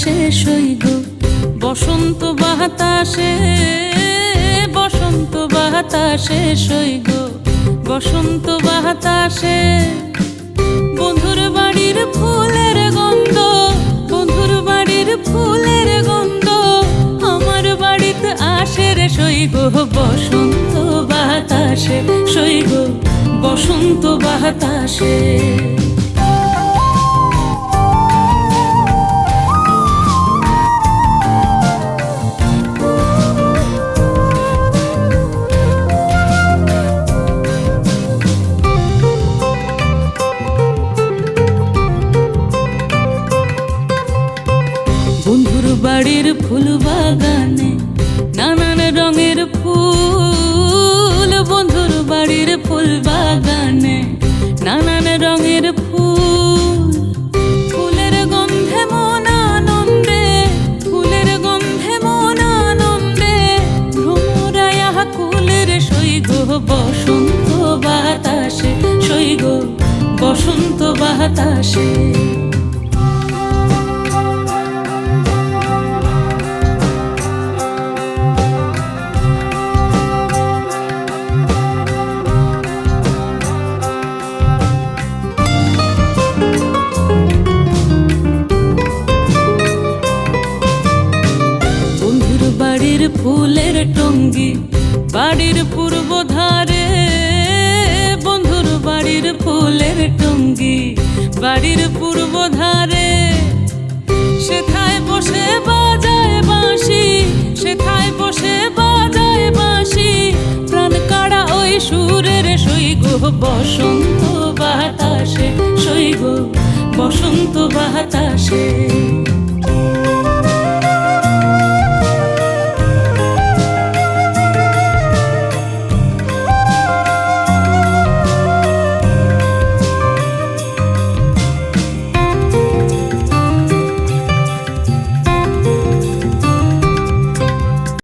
বাতাসে সইগ বসন্ত বাতাসে, বসন্ত বাতাসে সইগ বসন্ত বাতাসে। বন্ধুর বাড়ির ফুলের গন্ধ, বন্ধুর বাড়ির ফুলের গন্ধ আমার বাড়িতে আসে রে সইগ বসন্ত বাতাসে, সইগ বসন্ত বাতাসে। বন্ধুর বাড়ির ফুল বাগানে নানান রঙের ফুল, বন্ধুর বাড়ির ফুল বাগানে নানান রঙের ফুল। ফুলের গন্ধে মন আনন্দে, ফুলের গন্ধে মন আনন্দে ভ্রমরায়া কুলের সইগ বসন্ত বাতাসে, সইগ বসন্ত বাতাসে। বাড়ির ফুলের টঙ্গি বাড়ির পূর্ব ধারে, বন্ধুর বাড়ির ফুলের টঙ্গি বাড়ির পূর্ব ধারে। সেথায় বসে বাজায় বাঁশি, সেথায় বসে বাজায় বাঁশি প্রাণ কাড়া ওই সুরের সইগ বসন্ত বাতাসে, সইগ বসন্ত বাতাসে।